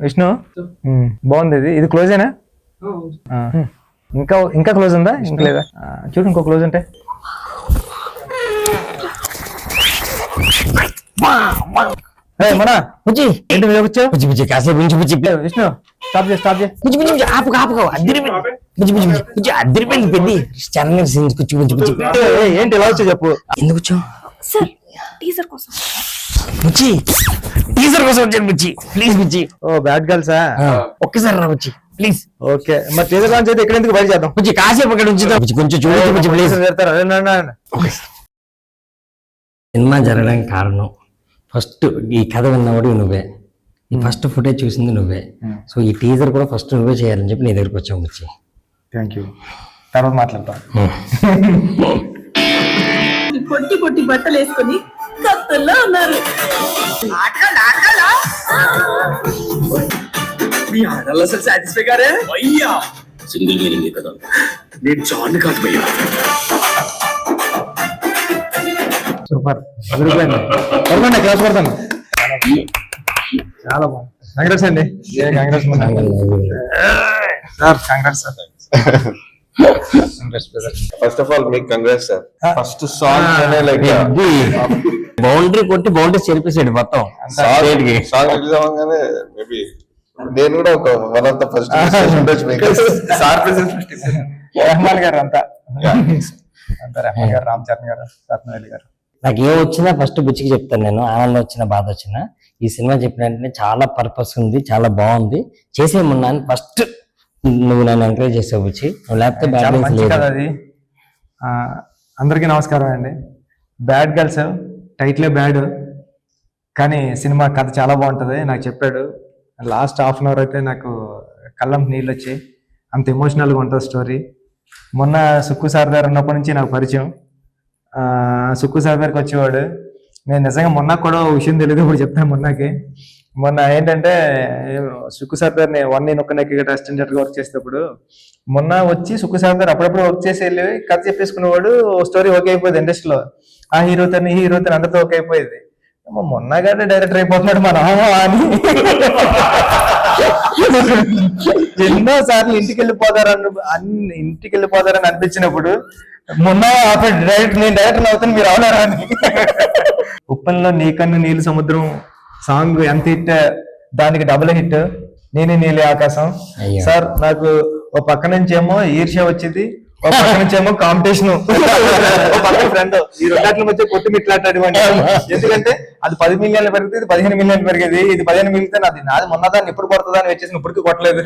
విష్ణు బాగుంది. ఇది క్లోజేనా? ఇంకా ఇంకా క్లోజ్ ఉందా? ఇంకా లేదా? చూడు ఇంకో క్లోజ్ ఉంటే. మన బుజ్జి ఏంటి మీద వచ్చావు? బుజ్జి బుజ్జి కాసేపు నుంచి బుజ్జి విష్ణు స్టాప్ చేయి స్టాప్ చేయి. బుజ్జి బుజ్జి ఆపు ఆపు అద్దరిపోయింది. బుజ్జి బుజ్జి బుజ్జి అద్దరిపోయింది పెద్ద ఛానల్ సీన్స్ కూర్చు బుజ్జి బుజ్జి ఏంటి ఇలా వచ్చావు చెప్పు. ఎందుకు వచ్చావు? సార్ టీజర్ కోసం. బుజ్జి టీజర్ కోసం వచ్చాను బుజ్జి ప్లీజ్ బుజ్జి. Oh bad గర్ల్సా? ఒక్కసారి రా బుజ్జి ప్లీజ్. ఓకే మరి టీజర్ లాంచ్ అయితే ఎక్కడ ఎందుకు బయట చేద్దాం బుజ్జి. కాసేపు అక్కడ ఉంచుదాం బుజ్జి కొంచెం చూడండి బుజ్జి ప్లీజ్. సినిమా జరగడానికి కారణం ఫస్ట్ ఈ కథ విన్నవాడు నువ్వే, ఈ ఫస్ట్ ఫుటేజ్ చూసింది నువ్వే. సో ఈ టీజర్ కూడా ఫస్ట్ నువ్వే చేయాలని చెప్పి నీ దగ్గరకు వచ్చాము బుజ్జి. Thank you. తర్వాత మాట్లాడతాం. పొట్టి పొట్టి బట్టలు వేసుకొని కత్తుల్లో ఉన్నారు. మీ ఆడల్లో అసలు సాటిస్ఫై గారే అయ్యా. సింగిల్ మీనింగ్ కదా, నేను జాన్ కాదు భయ్యా. సూపర్ క్లాస్ పడతాను. చాలా బాగుంది. కంగ్రాట్స్ అండి. Congrats sir. Congrats sir. First of all మీకు congrats sir. First song like boundary కొట్టి బౌండరీ చెరిపేసాడు మొత్తం సాంగ్ రిలీజ్ అవ్వగానే మేబీ నేను కూడా ఒక one of the first sir Rahman garu అంతా రెహమాన్ గారు, రామ్ చరణ్ గారు, రత్నవేలి గారు. నాకు ఏం వచ్చినా ఫస్ట్ బుచ్చికి చెప్తాను నేను. ఆనందం వచ్చినా బాధ వచ్చినా ఈ సినిమా చెప్పిన వెంటనే చాలా పర్పస్ ఉంది, చాలా బాగుంది, చేసేయమన్నా ఫస్ట్ నువ్వు నన్ను ఎంకరేజ్ చేసావు బుచ్చి. నువ్వు లేకపోతే బ్యాడ్ అది. అందరికీ నమస్కారం అండి. బ్యాడ్ గర్ల్స్ టైటిలే బ్యాడ్, కానీ సినిమా కథ చాలా బాగుంటుంది. నాకు చెప్పాడు లాస్ట్ హాఫ్ అన్ అవర్ అయితే నాకు కళ్ళం నీళ్ళు వచ్చాయి. అంత ఎమోషనల్గా ఉంటుంది స్టోరీ. మొన్న సుక్కు సార్ దగ్గర ఉన్నప్పటి నుంచి నాకు పరిచయం. సుక్కు సార్ దగ్గరికి వచ్చేవాడు. నేను నిజంగా మొన్న కూడా విషయం తెలియదు, ఇప్పుడు చెప్తాను. మొన్న ఏంటంటే సుక్కు సార్ దగ్గర నేను ఒక్క నెక్కి అసిస్టెంట్ వర్క్ చేసేటప్పుడు మొన్న వచ్చి సుక్కు సార్ దగ్గర అప్పుడప్పుడు వర్క్ చేసి వెళ్ళి కథ చెప్పేసుకునేవాడు. స్టోరీ ఓకే అయిపోయింది ఇండస్ట్రీలో. ఆ హీరోతో అందరితో ఓకే అయిపోయింది. మొన్న కానీ డైరెక్టర్ అయిపోతున్నాడు మన అని ఎన్నో సార్లు ఇంటికి వెళ్ళిపోతారని అనిపించినప్పుడు మొన్న డైరెక్ట్ నేను డైరెక్టర్ అవుతాను మీరు అవునారా అని. ఉప్పల్లో నీకన్ను నీళ్ళు సముద్రం సాంగ్ ఎంత హిట్, దానికి డబుల్ హిట్. నేనే నీలి ఆకాశం. సార్ నాకు ఓ పక్క నుంచి ఏమో ఈర్ష్య వచ్చింది, ఒక పక్క నుంచి ఏమో కాంపిటీషన్, ఒక పక్క ఫ్రెండ్. ఈ రెండాట్ల మధ్య కొట్టి మిట్లాడేవాడి. ఎందుకంటే అది 10 మిలియన్లు పెరిగితే ఇది 15 మిలియన్లు పెరిగేది. ఇది 15 మిలిగితే నాది మొన్నదాన్ని ఎప్పుడు కొడుతుందా అని వచ్చేసి ఇప్పటికీ కొట్టలేదు.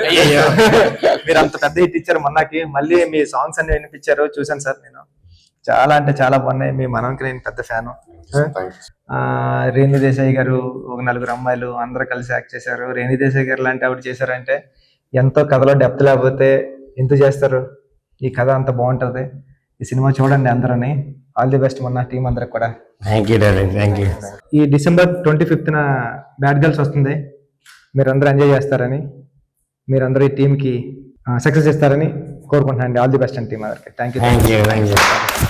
మీరు అంత పెద్ద హిట్ ఇచ్చారు మొన్నకి. మళ్ళీ మీ సాంగ్స్ అన్ని వినిపించారు, చూసాను సార్. నేను చాలా అంటే చాలా బాగున్నాయి. మీ మనకి నేను పెద్ద ఫ్యాను. రేణు దేశాయ్ గారు, ఒక 4 అమ్మాయిలు అందరూ కలిసి యాక్ట్ చేశారు. రేణు దేశాయ్ గారు లాంటి ఆవిడ చేశారంటే ఎంతో కథలో డెప్త్ లేకపోతే ఎంత చేస్తారు. ఈ కథ అంత బాగుంటది. ఈ సినిమా చూడండి అందరని. ఆల్ ది బెస్ట్ మొన్న టీం అందరికి కూడా. Thank you. ఈ December 25th బ్యాడ్ గర్ల్స్ వస్తుంది. మీరందరూ ఎంజాయ్ చేస్తారని, మీరందరూ ఈ టీంకి సక్సెస్ ఇస్తారని కోరుకుంటున్నాను. ఆల్ ది బెస్ట్ అండి టీం అందరికి. Thank you.